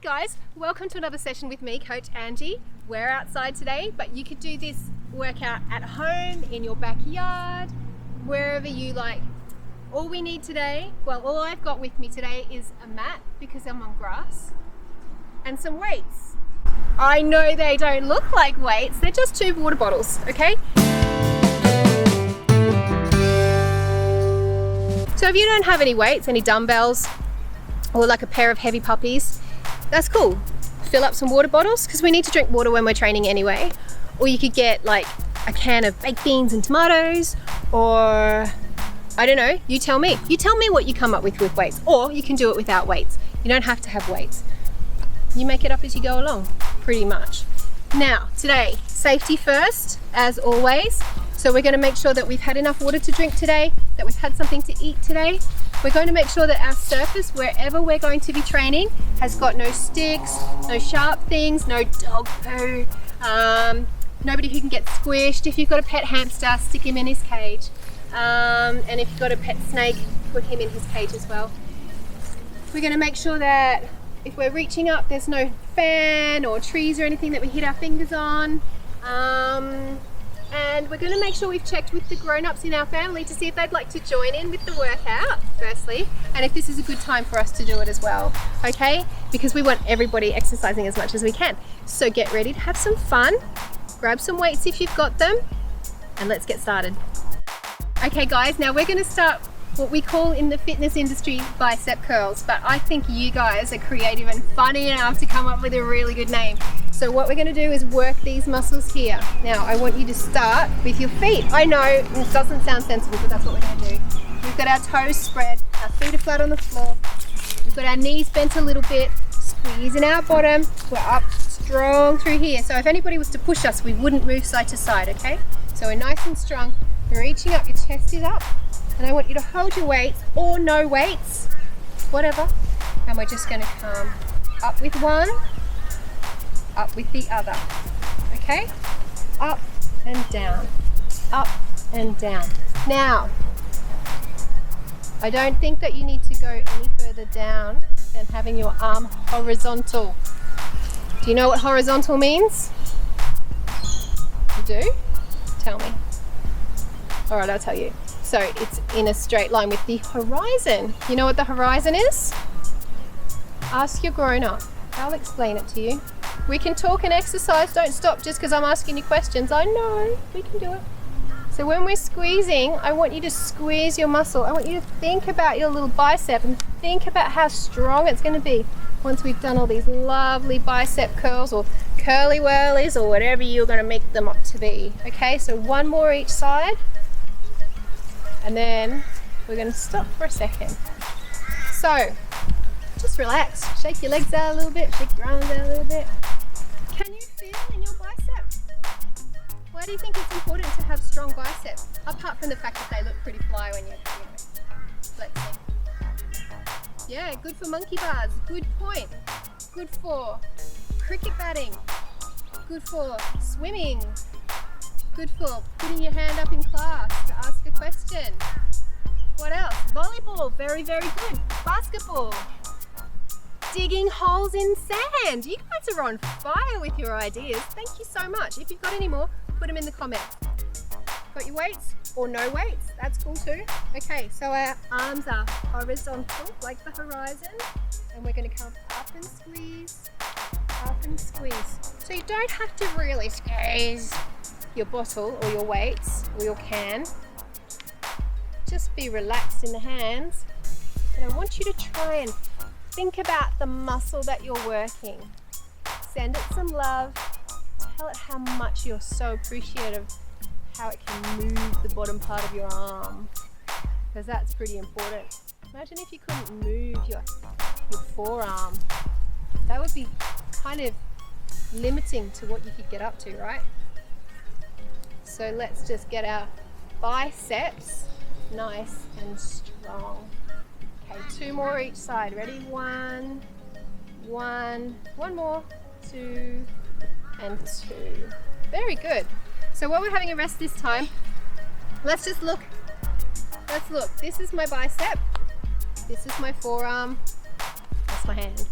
guys, welcome to another session with me, Coach Angie. We're outside today, but you could do this workout at home, in your backyard, wherever you like. All we need today, well, all I've got with me today is a mat because I'm on grass and some weights. I know they don't look like weights, they're just 2 water bottles, okay? So if you don't have any weights, any dumbbells, or like a pair of heavy puppies, that's cool. Fill up some water bottles because we need to drink water when we're training anyway. Or you could get like a can of baked beans and tomatoes, or I don't know, you tell me. You tell me what you come up with weights, or you can do it without weights. You don't have to have weights. You make it up as you go along, pretty much. Now, today, safety first, as always. So we're going to make sure that we've had enough water to drink today, that we've had something to eat today. We're going to make sure that our surface, wherever we're going to be training, has got no sticks, no sharp things, no dog poo, nobody who can get squished. If you've got a pet hamster, stick him in his cage. And if you've got a pet snake, put him in his cage as well. We're going to make sure that if we're reaching up, there's no fan or trees or anything that we hit our fingers on. And we're going to make sure we've checked with the grown-ups in our family to see if they'd like to join in with the workout, firstly, and if this is a good time for us to do it as well, okay? Because we want everybody exercising as much as we can. So get ready to have some fun, grab some weights if you've got them, and let's get started. Okay guys, now we're going to start what we call in the fitness industry bicep curls, but I think you guys are creative and funny enough to come up with a really good name. So what we're going to do is work these muscles here. Now I want you to start with your feet. I know it doesn't sound sensible, but that's what we're going to do. We've got our toes spread, our feet are flat on the floor. We've got our knees bent a little bit, squeezing our bottom. We're up strong through here. So if anybody was to push us, we wouldn't move side to side, okay? So we're nice and strong. We're reaching up, your chest is up. And I want you to hold your weights or no weights, whatever. And we're just going to come up with one, up with the other, okay? Up and down, up and down. Now, I don't think that you need to go any further down than having your arm horizontal. Do you know what horizontal means? You do? Tell me. All right, I'll tell you. So it's in a straight line with the horizon. You know what the horizon is? Ask your grown-up. I'll explain it to you. We can talk and exercise. Don't stop just because I'm asking you questions. I know, we can do it. So when we're squeezing, I want you to squeeze your muscle. I want you to think about your little bicep and think about how strong it's going to be once we've done all these lovely bicep curls or curly whirlies or whatever you're going to make them up to be. Okay, so one more each side. And then we're going to stop for a second. So, just relax. Shake your legs out a little bit, shake your arms out a little bit. Can you feel in your bicep? Why do you think it's important to have strong biceps? Apart from the fact that they look pretty fly when you're flexing. Yeah, good for monkey bars. Good point. Good for cricket batting. Good for swimming. Good for putting your hand up in class to ask a question. What else? Volleyball, very, very good. Basketball. Digging holes in sand. You guys are on fire with your ideas. Thank you so much. If you've got any more, put them in the comments. Got your weights or no weights? That's cool too. Okay, so our arms are horizontal like the horizon, and we're going to come up and squeeze, up and squeeze. So you don't have to really squeeze your bottle or your weights or your can. Just be relaxed in the hands, and I want you to try and think about the muscle that you're working. Send it some love. Tell it how much you're so appreciative how it can move the bottom part of your arm, because that's pretty important. Imagine if you couldn't move your forearm. That would be kind of limiting to what you could get up to, right? So let's just get our biceps nice and strong. Okay, 2 more each side. Ready? 1, 1 more, 2, and 2. Very good. So while we're having a rest this time, let's look. This is my bicep. This is my forearm. That's my hand.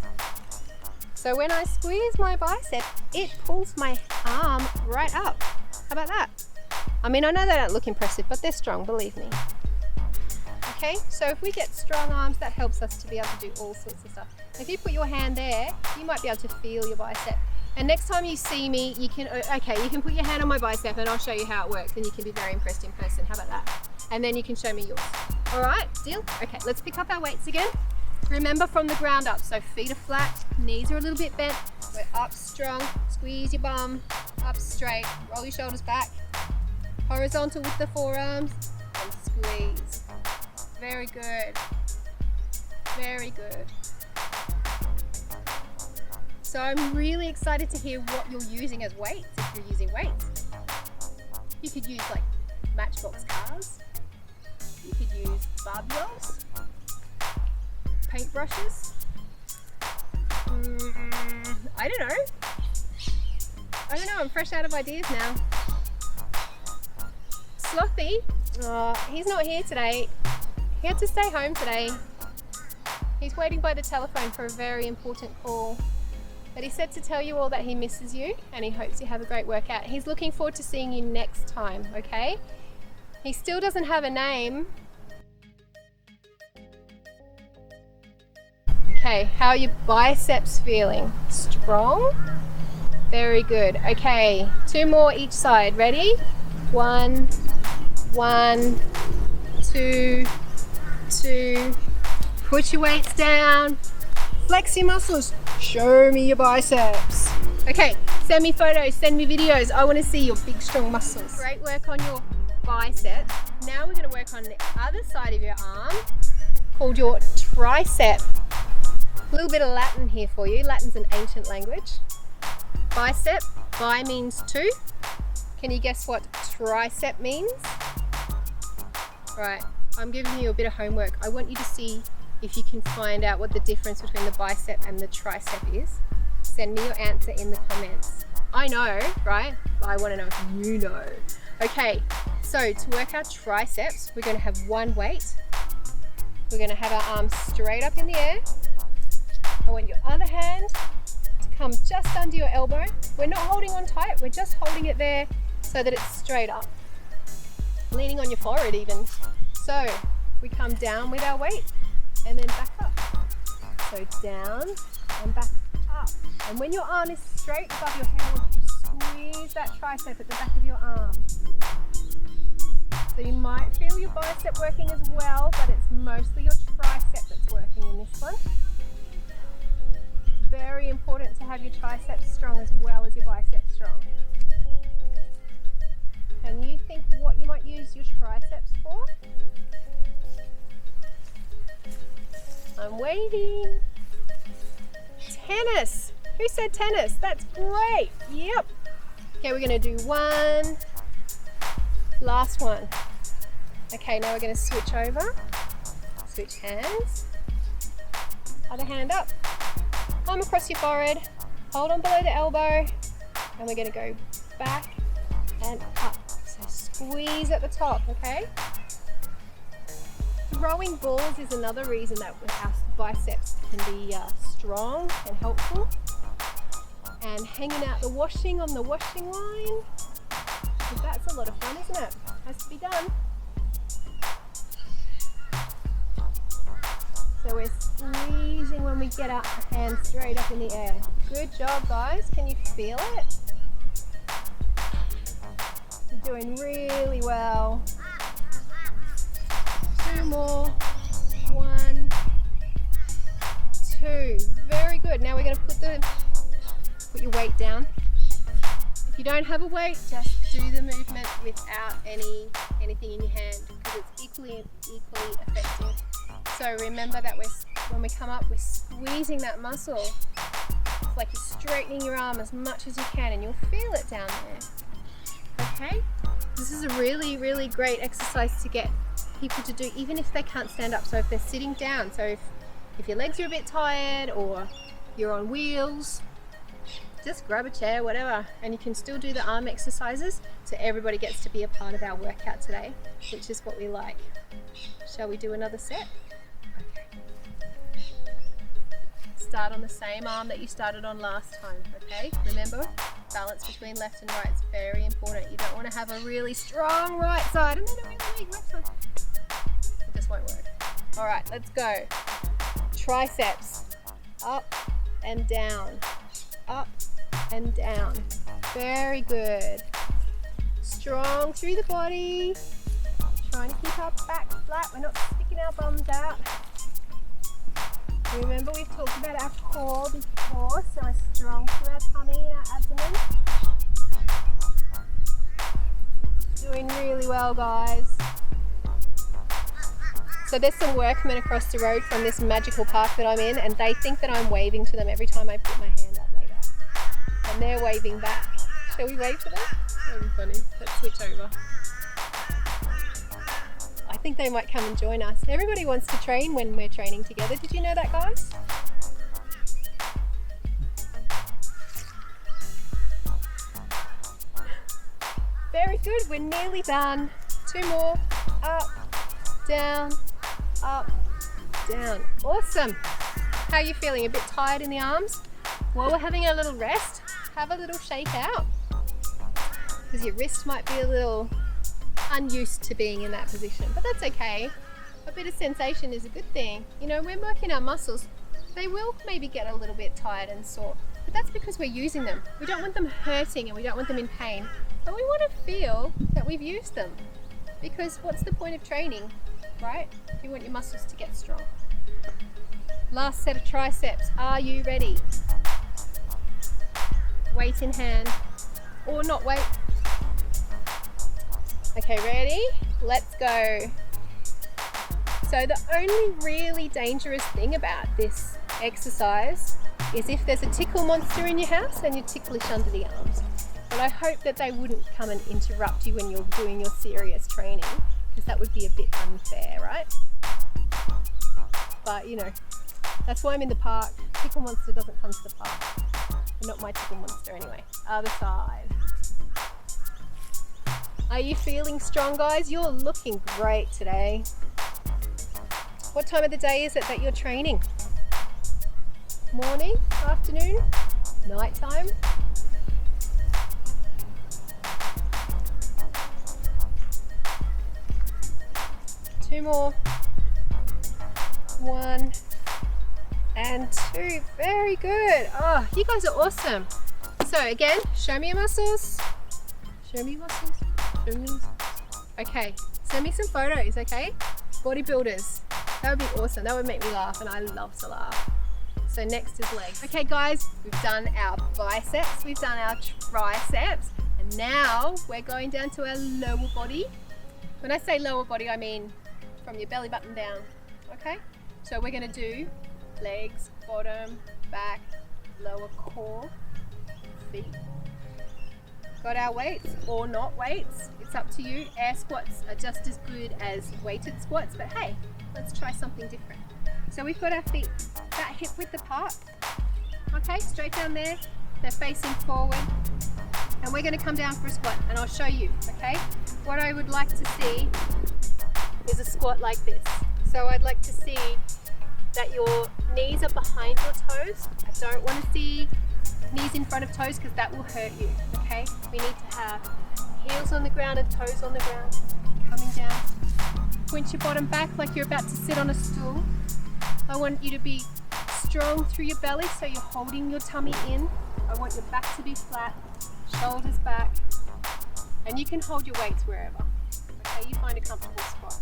So when I squeeze my bicep, it pulls my arm right up. How about that? I mean, I know they don't look impressive, but they're strong, believe me. Okay, so if we get strong arms, that helps us to be able to do all sorts of stuff. If you put your hand there, you might be able to feel your bicep. And next time you see me, you can put your hand on my bicep and I'll show you how it works, and you can be very impressed in person. How about that? And then you can show me yours. All right, deal? Okay, let's pick up our weights again. Remember, from the ground up, so feet are flat, knees are a little bit bent, we're up strong, squeeze your bum, up straight, roll your shoulders back, horizontal with the forearms, and squeeze. Very good, very good. So I'm really excited to hear what you're using as weights, if you're using weights. You could use like Matchbox cars, you could use barbells, paintbrushes. I don't know, I'm fresh out of ideas now. Slothy, he's not here today. He had to stay home today. He's waiting by the telephone for a very important call. But he said to tell you all that he misses you and he hopes you have a great workout. He's looking forward to seeing you next time, okay? He still doesn't have a name. Okay, how are your biceps feeling? Strong? Very good. Okay, 2 more each side. Ready? 1, 2, 2. Put your weights down. Flex your muscles. Show me your biceps. Okay, send me photos, send me videos. I want to see your big, strong muscles. Great work on your biceps. Now we're going to work on the other side of your arm, called your tricep. A little bit of Latin here for you. Latin's an ancient language. Bicep, bi means 2. Can you guess what tricep means? Right, I'm giving you a bit of homework. I want you to see if you can find out what the difference between the bicep and the tricep is. Send me your answer in the comments. I know, right? I want to know if you know. Okay, so to work our triceps, we're going to have one weight. We're going to have our arms straight up in the air. I want your other hand to come just under your elbow. We're not holding on tight, we're just holding it there so that it's straight up. Leaning on your forehead even. So we come down with our weight and then back up. So down and back up. And when your arm is straight above your head, I want you to squeeze that tricep at the back of your arm. So you might feel your bicep working as well, but it's mostly your tricep that's working in this one. Very important to have your triceps strong as well as your biceps strong. Can you think what you might use your triceps for? I'm waiting. Tennis. Who said tennis? That's great. Yep. Okay, we're going to do one. Last one. Okay, now we're going to switch over. Switch hands. Other hand up. Arm across your forehead. Hold on below the elbow. And we're going to go back and up. So squeeze at the top, okay? Throwing balls is another reason that our biceps can be strong and helpful. And hanging out the washing on the washing line, because that's a lot of fun, isn't it? Has to be done. So we're squeezing when we get our hands straight up in the air. Good job, guys. Can you feel it? You're doing really well. 2 more. 1, 2. Very good. Now we're going to put your weight down. If you don't have a weight, just do the movement without anything in your hand, because it's equally effective. So remember that when we come up, we're squeezing that muscle. It's like you're straightening your arm as much as you can, and you'll feel it down there. Okay? This is a really, really great exercise to get people to do, even if they can't stand up. So if they're sitting down, so if your legs are a bit tired or you're on wheels, just grab a chair, whatever, and you can still do the arm exercises. So everybody gets to be a part of our workout today, which is what we like. Shall we do another set? Okay. start on the same arm that you started on last time, okay? Remember, balance between left and right is very important. You don't want to have a really strong right side and then a really weak left side. It just won't work. All right, let's go. Triceps, up and down, up and down. Very good. Strong through the body. Trying to keep our back flat. We're not sticking our bums out. Remember, we've talked about our core before, so we're strong through our tummy and our abdomen. Doing really well, guys. So there's some workmen across the road from this magical park that I'm in, and they think that I'm waving to them every time I put my hand up later. And they're waving back. Shall we wave to them? That would be funny. Let's switch over. I think they might come and join us. Everybody wants to train when we're training together. Did you know that, guys? Very good. We're nearly done. 2 more. Up, down, up, down. Awesome. How are you feeling? A bit tired in the arms? While we're having a little rest, have a little shake out. Because your wrist might be a little unused to being in that position, but that's okay. A bit of sensation is a good thing. You know, when working our muscles, they will maybe get a little bit tired and sore, but that's because we're using them. We don't want them hurting and we don't want them in pain, but we want to feel that we've used them, because what's the point of training, right? You want your muscles to get strong. Last set of triceps. Are you ready? Weight in hand or not weight. Okay, ready? Let's go. So the only really dangerous thing about this exercise is if there's a tickle monster in your house and you're ticklish under the arms. But I hope that they wouldn't come and interrupt you when you're doing your serious training, because that would be a bit unfair, right? But you know, that's why I'm in the park. Tickle monster doesn't come to the park. Not my tickle monster anyway. Other side. Are you feeling strong, guys? You're looking great today. What time of the day is it that you're training? Morning? Afternoon? Nighttime? Two more. 1 and 2. Very good. Oh, you guys are awesome. So again, show me your muscles. Show me your muscles. Show me your muscles. Okay, send me some photos, okay? Bodybuilders. That would be awesome. That would make me laugh, and I love to laugh. So next is legs. Okay guys, we've done our biceps, we've done our triceps, and now we're going down to our lower body. When I say lower body, I mean from your belly button down, okay? So we're gonna do legs, bottom, back, lower core, feet. Got our weights or not weights, it's up to you. Air squats are just as good as weighted squats, but hey, let's try something different. So we've got our feet that hip width apart, okay, straight down there, they're facing forward, and we're going to come down for a squat, and I'll show you, okay? What I would like to see is a squat like this. So I'd like to see that your knees are behind your toes. I don't want to see knees in front of toes because that will hurt you, okay? We need to have heels on the ground and toes on the ground, coming down. Point your bottom back like you're about to sit on a stool. I want you to be strong through your belly, so you're holding your tummy in. I want your back to be flat, shoulders back, and you can hold your weights wherever, okay? You find a comfortable spot.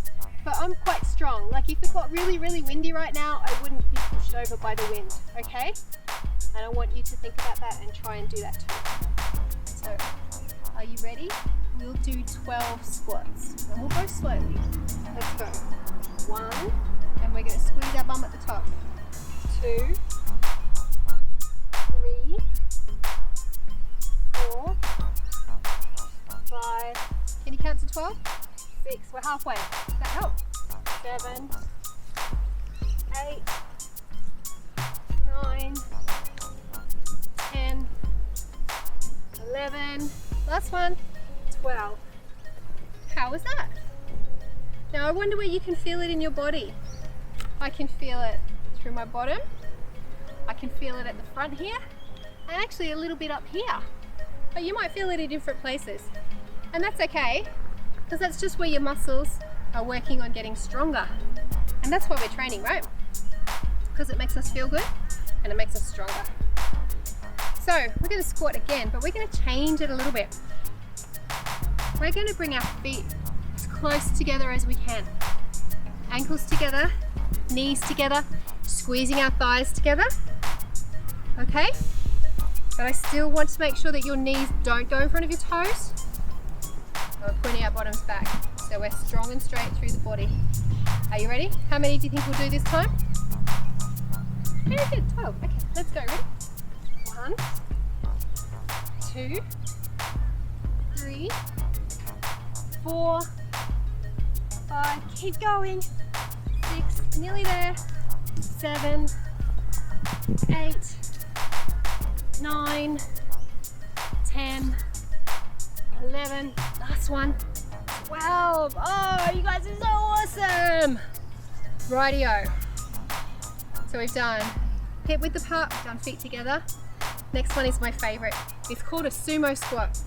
But I'm quite strong. Like if it got really, really windy right now, I wouldn't be pushed over by the wind, okay? And I want you to think about that and try and do that too. So, are you ready? We'll do 12 squats, and we'll go slowly. Let's go. 1, and we're going to squeeze our bum at the top. 2, 3, 4, 5. Can you count to 12? 6. We're halfway. Does that help? 7, 8, 9, 10, 11. Last one. 12. How was that? Now I wonder where you can feel it in your body. I can feel it through my bottom. I can feel it at the front here and actually a little bit up here. But you might feel it in different places. And that's okay, because that's just where your muscles are working on getting stronger. And that's why we're training, right? Because it makes us feel good and it makes us stronger. So we're going to squat again, but we're going to change it a little bit. We're going to bring our feet as close together as we can. Ankles together, knees together, squeezing our thighs together. Okay? But I still want to make sure that your knees don't go in front of your toes. We're pointing our bottoms back. So we're strong and straight through the body. Are you ready? How many do you think we'll do this time? Very good, 12. Okay, let's go. Ready? 1, 2, 3, 4, 5. Keep going. 6, nearly there. 7, 8, 9, 10, 11, last one, 12. Oh, you guys are so awesome. Rightio. So we've done hip width apart, we've done feet together. Next one is my favorite. It's called a sumo squat.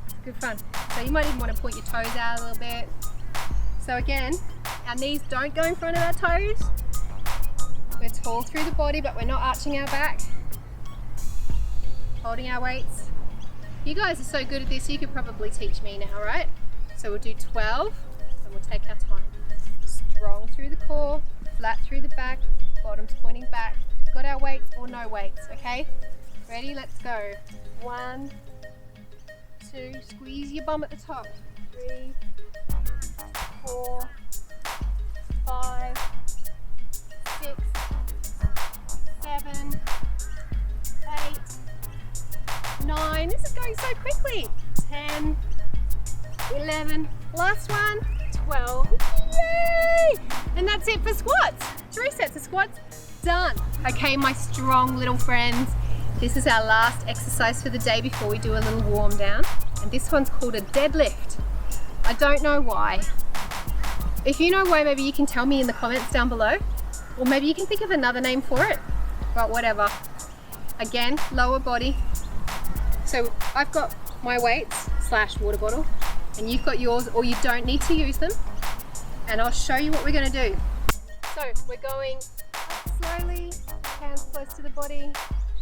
It's good fun. So you might even want to point your toes out a little bit. So again, our knees don't go in front of our toes. We're tall through the body, but we're not arching our back. Holding our weights. You guys are so good at this, you could probably teach me now, right? So we'll do 12 and we'll take our time. Strong through the core, flat through the back, bottoms pointing back. Got our weights or no weights, okay? Ready? Let's go. 1, 2, squeeze your bum at the top. 3, 4, 5, 6, 7, 8, 9. This is going so quickly. 10, 11, last one, 12. Yay! And that's it for squats. 3 sets of squats, done. Okay, my strong little friends, this is our last exercise for the day before we do a little warm down. And this one's called a deadlift. I don't know why. If you know why, maybe you can tell me in the comments down below. Or maybe you can think of another name for it. But whatever. Again, lower body. So I've got my weights / water bottle, and you've got yours, or you don't need to use them. And I'll show you what we're going to do. So we're going up slowly, hands close to the body,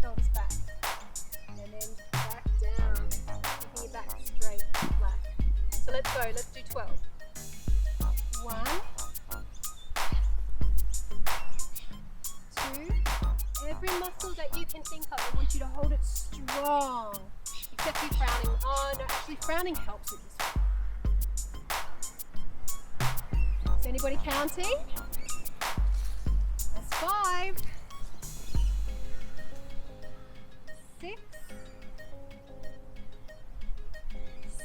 shoulders back, and then back down, keeping your back straight, flat. So let's go. Let's do 12. 1, 2. Every muscle that you can think of, I want you to hold it strong. Except you frowning. Oh no, actually frowning helps with this one. Is anybody counting? That's 5, 6,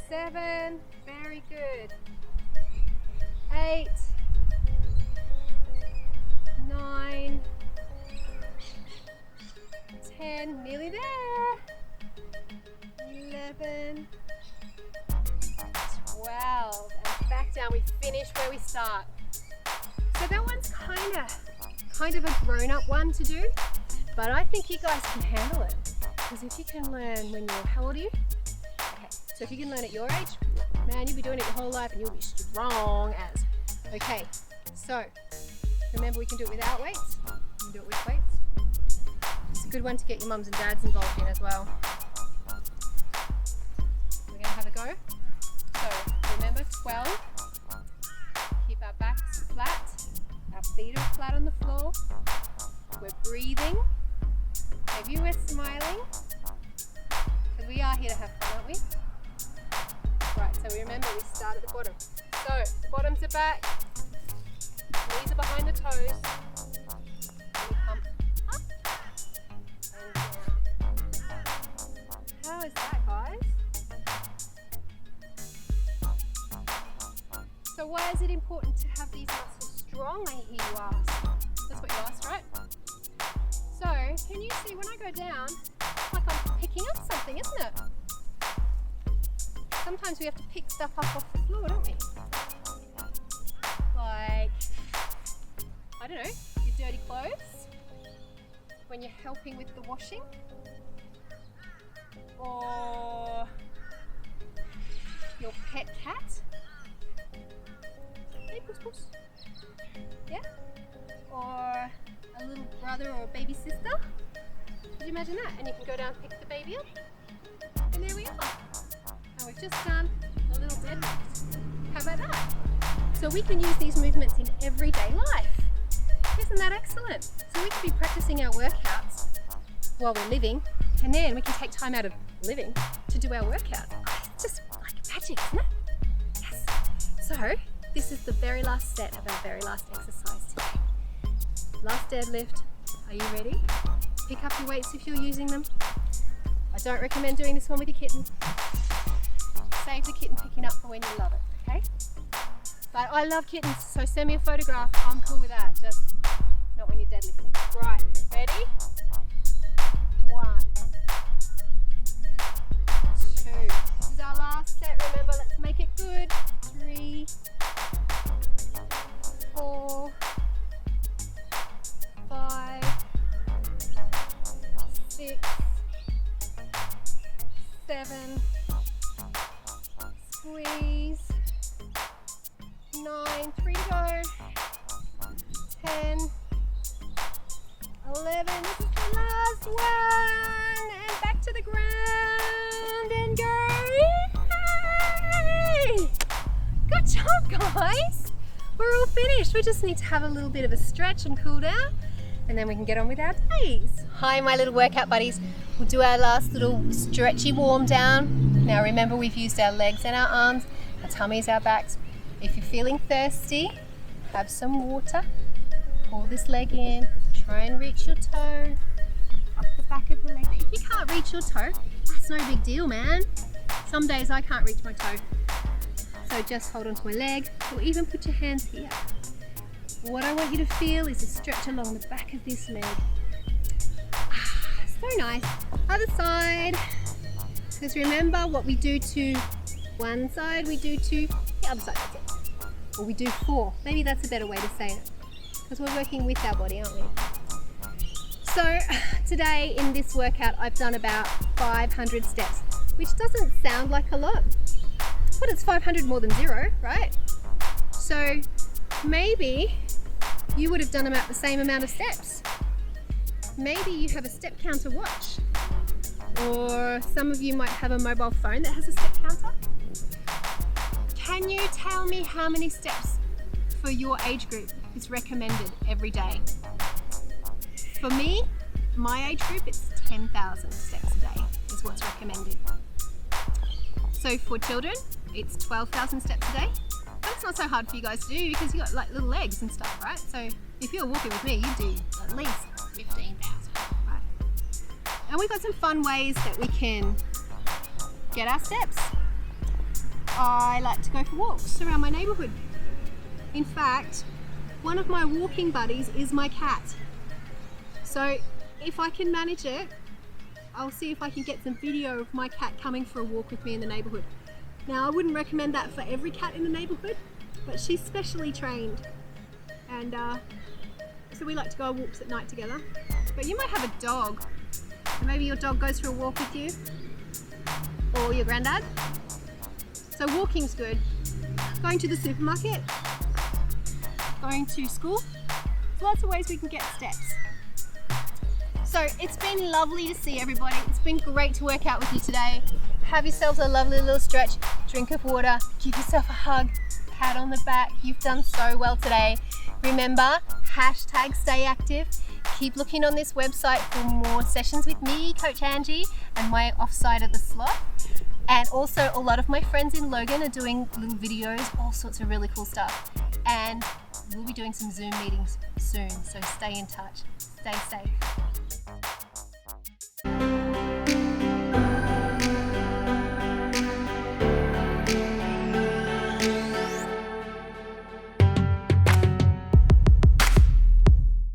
7, very good. 8, 9, 10, nearly there. 11, 12, and back down. We finish where we start. So that one's kind of a grown-up one to do, but I think you guys can handle it. Because if you can learn when you're, how old are you? Okay, so if you can learn at your age, man, you'll be doing it your whole life and you'll be strong as. Okay, so remember we can do it without weights, we can do it with weights. It's a good one to get your mums and dads involved in as well. We're going to have a go. So remember 12, keep our backs flat, our feet are flat on the floor, we're breathing, maybe we're smiling, because we are here to have fun, aren't we? Right, so we remember we start at the bottom. So the bottoms are back, knees are behind the toes, and we come up and down. How is that, guys? So why is it important to have these muscles strong, I hear you ask? That's what you asked, right? So, can you see when I go down, it's like I'm picking up something, isn't it? Sometimes we have to pick stuff up off the floor, don't we? Like, I don't know, your dirty clothes, when you're helping with the washing, or your pet cat. Hey, puss puss. Yeah? Or a little brother or a baby sister. Could you imagine that? And you can go down and pick the baby up. And there we are. And we've just done a little deadlift. How about that? So we can use these movements in everyday life. Isn't that excellent? So we can be practicing our workouts while we're living, and then we can take time out of living to do our workout. It's just like magic, isn't it? Yes. So this is the very last set of our very last exercise today. Last deadlift. Are you ready? Pick up your weights if you're using them. I don't recommend doing this one with your kitten. Save the kitten picking up for when you love it, okay? But I love kittens, so send me a photograph. I'm cool with that, just not when you're deadlifting. Right, ready? 1, 2. This is our last set, remember, let's make it good. 3, 4, 5, 6, 7, squeeze, 9, 3 to go, 10, 11, this is the last one, and back to the ground, and go. Yay! Good job, guys. We're all finished. We just need to have a little bit of a stretch and cool down, and then we can get on with our days. Hi, my little workout buddies. We'll do our last little stretchy warm down. Now remember, we've used our legs and our arms, our tummies, our backs. If you're feeling thirsty, have some water. Pull this leg in. Try and reach your toe up the back of the leg. If you can't reach your toe, that's no big deal, man. Some days I can't reach my toe. So just hold onto my leg, or even put your hands here. What I want you to feel is a stretch along the back of this leg. So nice. Other side. Because remember, what we do to one side, we do to the other side. That's it. Or we do 4. Maybe that's a better way to say it. Because we're working with our body, aren't we? So today in this workout, I've done about 500 steps, which doesn't sound like a lot, but it's 500 more than 0, right? So maybe you would have done about the same amount of steps. Maybe you have a step counter watch, or some of you might have a mobile phone that has a step counter. Can you tell me how many steps for your age group is recommended every day? For me, my age group, it's 10,000 steps a day is what's recommended. So for children, it's 12,000 steps a day. That's not so hard for you guys to do because you've got like little legs and stuff, right? So if you're walking with me, you do at least 15,000, right? And we've got some fun ways that we can get our steps. I like to go for walks around my neighborhood. In fact, one of my walking buddies is my cat. So if I can manage it, I'll see if I can get some video of my cat coming for a walk with me in the neighborhood. Now, I wouldn't recommend that for every cat in the neighborhood, but she's specially trained. And so we like to go on walks at night together. But you might have a dog. And maybe your dog goes for a walk with you, or your granddad. So walking's good. Going to the supermarket, going to school. Lots of ways we can get steps. So it's been lovely to see everybody. It's been great to work out with you today. Have yourselves a lovely little stretch, drink of water, give yourself a hug, pat on the back. You've done so well today. Remember, #stay active. Keep looking on this website for more sessions with me, Coach Angie, and my offside of the slot. And also a lot of my friends in Logan are doing little videos, all sorts of really cool stuff. And we'll be doing some Zoom meetings soon, so stay in touch. Stay safe.